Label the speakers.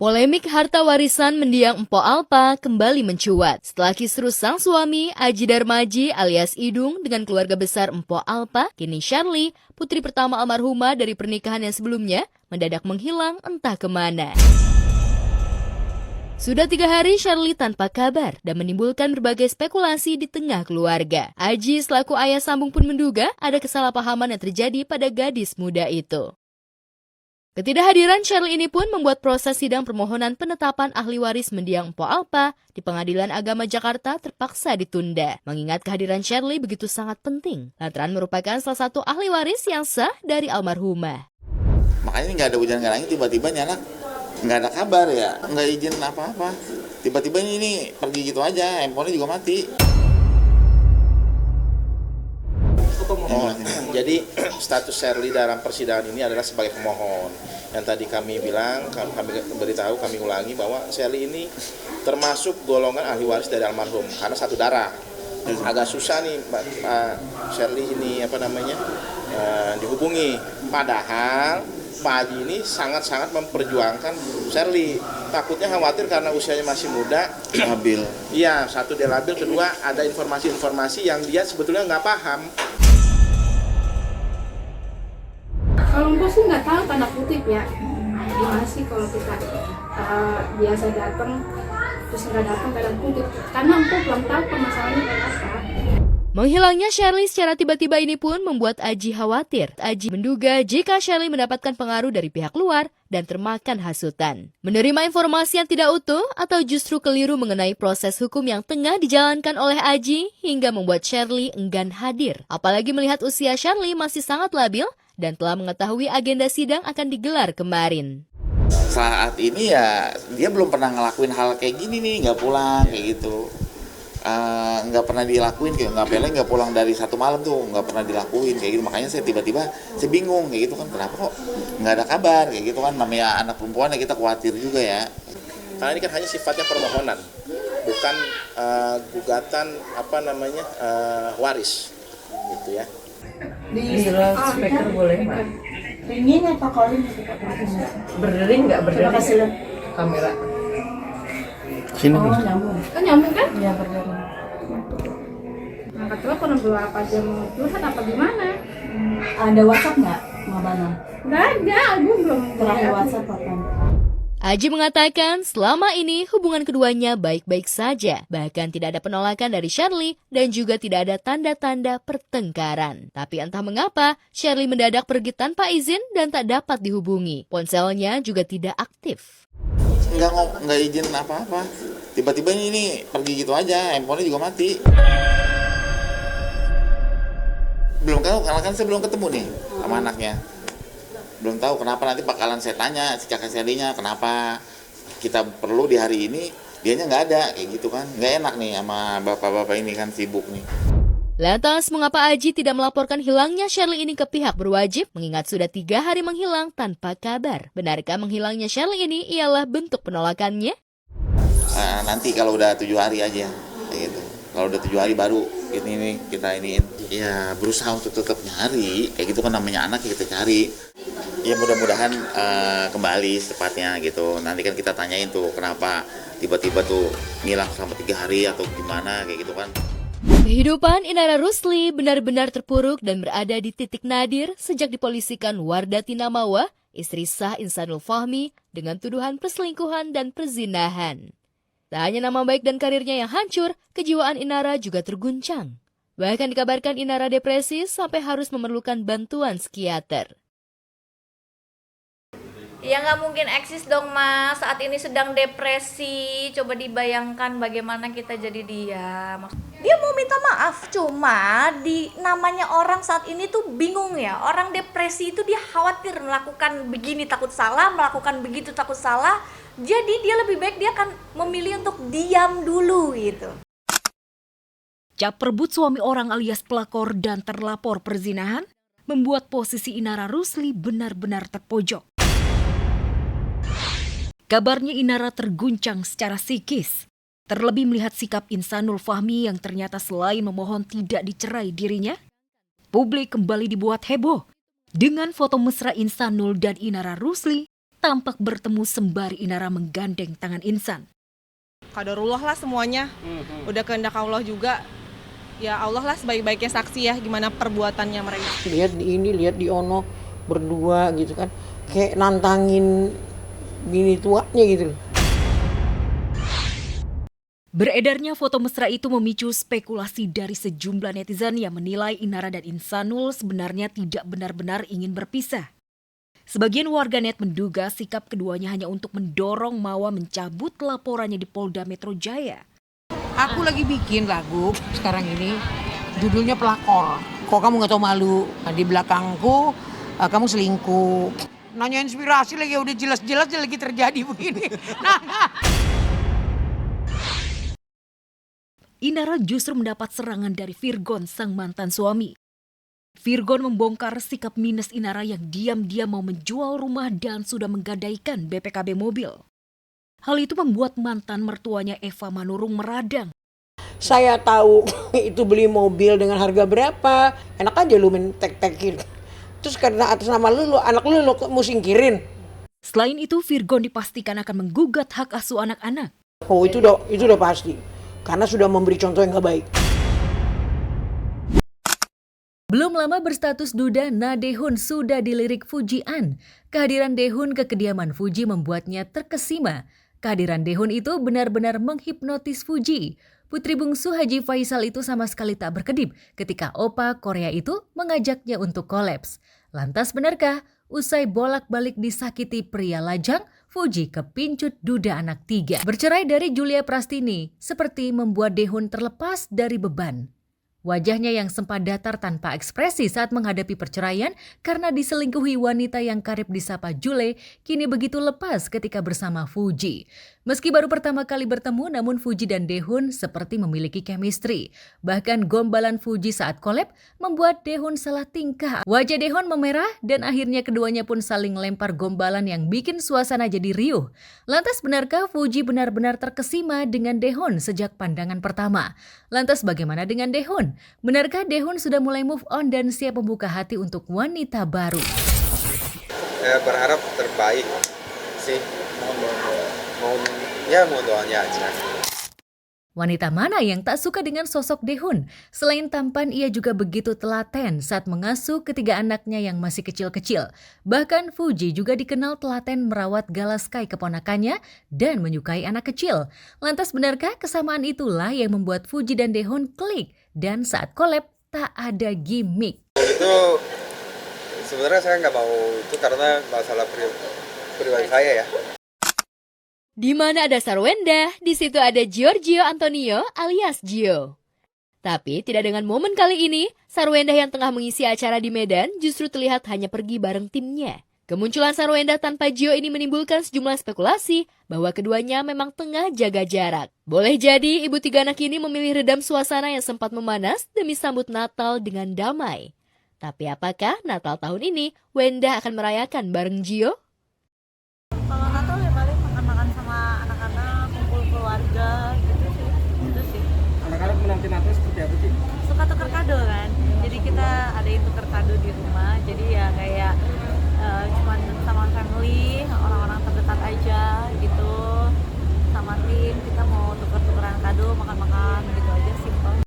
Speaker 1: Polemik harta warisan mendiang Mpok Alpa kembali mencuat setelah kisruh sang suami Aji Darmaji alias Idung dengan keluarga besar Mpok Alpa, kini Shirley, putri pertama almarhumah dari pernikahan yang sebelumnya, mendadak menghilang entah kemana. Sudah 3 hari Shirley tanpa kabar dan menimbulkan berbagai spekulasi di tengah keluarga. Aji selaku ayah sambung pun menduga ada kesalahpahaman yang terjadi pada gadis muda itu. Ketidakhadiran Shirley ini pun membuat proses sidang permohonan penetapan ahli waris mendiang Mpok Alpa di Pengadilan Agama Jakarta terpaksa ditunda. Mengingat kehadiran Shirley begitu sangat penting, lantaran merupakan salah satu ahli waris yang sah dari almarhumah.
Speaker 2: Makanya nggak ada hujan nggak angin, tiba-tiba nih anak nggak ada kabar ya, nggak izin apa-apa. Tiba-tiba ini pergi gitu aja, handphonenya juga mati.
Speaker 3: Jadi status Shirley dalam persidangan ini adalah sebagai pemohon. Yang tadi kami bilang, kami beritahu, kami ulangi bahwa Shirley ini termasuk golongan ahli waris dari almarhum karena satu darah. Agak susah nih Shirley ini dihubungi. Padahal Pak Haji ini sangat-sangat memperjuangkan Shirley. Takutnya khawatir karena usianya masih muda.
Speaker 2: Labil.
Speaker 3: Iya, satu dia labil, kedua ada informasi-informasi yang dia sebetulnya nggak paham.
Speaker 4: Kalau gue sih nggak tahu tanda kutip ya, gimana sih kalau kita biasa datang terus nggak datang tanda kutip, karena aku belum tahu permasalahannya kayak apa.
Speaker 1: Menghilangnya Shirley secara tiba-tiba ini pun membuat Aji khawatir. Aji menduga jika Shirley mendapatkan pengaruh dari pihak luar dan termakan hasutan. Menerima informasi yang tidak utuh atau justru keliru mengenai proses hukum yang tengah dijalankan oleh Aji hingga membuat Shirley enggan hadir. Apalagi melihat usia Shirley masih sangat labil dan telah mengetahui agenda sidang akan digelar kemarin.
Speaker 2: Saat ini ya dia belum pernah ngelakuin hal kayak gini nih, nggak pulang kayak gitu. Nggak pernah dilakuin, kayak nggak pulang dari satu malam tuh, nggak pernah dilakuin kayak gitu. Makanya saya tiba-tiba saya bingung kayak gitu kan, kenapa kok nggak ada kabar kayak gitu kan, namanya anak perempuan ya kita khawatir juga ya.
Speaker 3: Karena ini kan hanya sifatnya permohonan, bukan gugatan waris gitu ya.
Speaker 5: Di loudspeaker boleh Pak?
Speaker 4: Ringin apa calling?
Speaker 5: Berdering nggak berdering?
Speaker 4: Kasih lihat
Speaker 5: Kamera.
Speaker 2: Sini.
Speaker 4: Oh nyambung. Kan nyambung kan?
Speaker 5: Iya berdering.
Speaker 4: Angkat telepon dulu apa aja mau curhat apa gimana?
Speaker 6: Ada WhatsApp nggak, Mabana?
Speaker 4: Nggak ada, aku belum
Speaker 6: Terakhir WhatsApp kapan?
Speaker 1: Aji mengatakan selama ini hubungan keduanya baik-baik saja. Bahkan tidak ada penolakan dari Shirley dan juga tidak ada tanda-tanda pertengkaran. Tapi entah mengapa, Shirley mendadak pergi tanpa izin dan tak dapat dihubungi. Ponselnya juga tidak aktif.
Speaker 2: Nggak izin apa-apa. Tiba-tiba ini pergi gitu aja, handphonenya juga mati. Belum tahu, karena kan saya belum ketemu nih sama anaknya. Belum tahu kenapa, nanti bakalan saya tanya si kakak Shirley-nya kenapa kita perlu di hari ini, dianya nggak ada kayak gitu kan. Nggak enak nih sama bapak-bapak ini kan, sibuk nih.
Speaker 1: Lantas mengapa Aji tidak melaporkan hilangnya Shirley ini ke pihak berwajib mengingat sudah 3 hari menghilang tanpa kabar? Benarkah menghilangnya Shirley ini ialah bentuk penolakannya?
Speaker 2: Nanti kalau udah 7 hari aja kayak gitu. Kalau udah 7 hari baru ini kita iniin. Ya berusaha untuk tetap nyari kayak gitu kan, namanya anak kita cari. Ya mudah-mudahan kembali secepatnya gitu. Nanti kan kita tanyain tuh kenapa tiba-tiba tuh ngilang selama 3 hari atau gimana kayak gitu kan.
Speaker 1: Kehidupan Inara Rusli benar-benar terpuruk dan berada di titik nadir sejak dipolisikan Wardati Namawa, istri sah Insanul Fahmi, dengan tuduhan perselingkuhan dan perzinahan. Tak hanya nama baik dan karirnya yang hancur, kejiwaan Inara juga terguncang. Bahkan dikabarkan Inara depresi sampai harus memerlukan bantuan psikiater.
Speaker 7: Ya nggak mungkin eksis dong Mas, saat ini sedang depresi. Coba dibayangkan bagaimana kita jadi dia. Dia mau minta maaf, cuma namanya orang saat ini tuh bingung ya. Orang depresi itu dia khawatir melakukan begini takut salah, melakukan begitu takut salah. Jadi dia lebih baik dia akan memilih untuk diam dulu gitu.
Speaker 8: Cap perebut suami orang alias pelakor dan terlapor perzinahan membuat posisi Inara Rusli benar-benar terpojok. Kabarnya Inara terguncang secara psikis, terlebih melihat sikap Insanul Fahmi yang ternyata selain memohon tidak dicerai dirinya, publik kembali dibuat heboh dengan foto mesra Insanul dan Inara Rusli tampak bertemu sembari Inara menggandeng tangan Insan.
Speaker 9: Qadarullah lah semuanya, udah kehendak Allah juga. Ya Allah lah sebaik-baiknya saksi ya gimana perbuatannya mereka.
Speaker 10: Lihat di ini, lihat di Ono berdua gitu kan, kayak nantangin bini tuanya gitu loh.
Speaker 8: Beredarnya foto mesra itu memicu spekulasi dari sejumlah netizen yang menilai Inara dan Insanul sebenarnya tidak benar-benar ingin berpisah. Sebagian warganet menduga sikap keduanya hanya untuk mendorong Mawa mencabut laporannya di Polda Metro Jaya.
Speaker 10: Aku lagi bikin lagu sekarang ini, judulnya Pelakor. Kok kamu gak tahu malu? Di belakangku kamu selingkuh. Nanya inspirasi lagi, udah jelas-jelas lagi terjadi begini.
Speaker 8: Inara justru mendapat serangan dari Virgon, sang mantan suami. Virgon membongkar sikap minus Inara yang diam-diam mau menjual rumah dan sudah menggadaikan BPKB mobil. Hal itu membuat mantan mertuanya Eva Manurung meradang.
Speaker 10: Saya tahu itu beli mobil dengan harga berapa, enak aja lu mentek-tekin. Terus karena atas nama lu anak lu mau singkirin.
Speaker 8: Selain itu, Virgon dipastikan akan menggugat hak asuh anak-anak.
Speaker 10: Oh itu udah pasti, karena sudah memberi contoh yang gak baik.
Speaker 1: Belum lama berstatus duda, Na Daehun sudah dilirik Fujian. Kehadiran Daehun ke kediaman Fuji membuatnya terkesima. Kehadiran Daehun itu benar-benar menghipnotis Fuji. Putri bungsu Haji Faisal itu sama sekali tak berkedip ketika opa Korea itu mengajaknya untuk kolaps. Lantas benarkah usai bolak-balik disakiti pria lajang, Fuji kepincut duda anak 3. Bercerai dari Julia Prastini seperti membuat Daehun terlepas dari beban. Wajahnya yang sempat datar tanpa ekspresi saat menghadapi perceraian karena diselingkuhi wanita yang karib disapa Jule, kini begitu lepas ketika bersama Fuji. Meski baru pertama kali bertemu, namun Fuji dan Daehun seperti memiliki chemistry. Bahkan gombalan Fuji saat collab membuat Daehun salah tingkah. Wajah Daehun memerah dan akhirnya keduanya pun saling lempar gombalan yang bikin suasana jadi riuh. Lantas benarkah Fuji benar-benar terkesima dengan Daehun sejak pandangan pertama? Lantas bagaimana dengan Daehun? Benarkah Daehun sudah mulai move on dan siap membuka hati untuk wanita baru?
Speaker 11: Saya berharap terbaik sih. Mohon doanya aja.
Speaker 1: Wanita mana yang tak suka dengan sosok Daehun? Selain tampan, ia juga begitu telaten saat mengasuh ketiga anaknya yang masih kecil-kecil. Bahkan Fuji juga dikenal telaten merawat Galaskai keponakannya dan menyukai anak kecil. Lantas benarkah kesamaan itulah yang membuat Fuji dan Daehun klik? Dan saat collab tak ada gimmick.
Speaker 11: Itu sebenarnya saya nggak mau itu karena masalah pribadi saya ya.
Speaker 1: Di mana ada Sarwenda, di situ ada Giorgio Antonio alias Gio. Tapi tidak dengan momen kali ini, Sarwenda yang tengah mengisi acara di Medan justru terlihat hanya pergi bareng timnya. Kemunculan Sarwenda tanpa Gio ini menimbulkan sejumlah spekulasi bahwa keduanya memang tengah jaga jarak. Boleh jadi ibu 3 anak ini memilih redam suasana yang sempat memanas demi sambut Natal dengan damai. Tapi apakah Natal tahun ini Wenda akan merayakan bareng Gio?
Speaker 12: Kalau Natal ya paling makan-makan sama anak-anak, kumpul keluarga gitu sih. Itu sih.
Speaker 13: Anak-anak menanti Natal seperti apa sih?
Speaker 12: Suka tuker kado kan. Jadi kita adain tuker kado di rumah. Jadi ya kayak cuman sama family, orang-orang terdekat aja gitu. Sama tim kita mau tuker-tukeran kado, makan-makan gitu.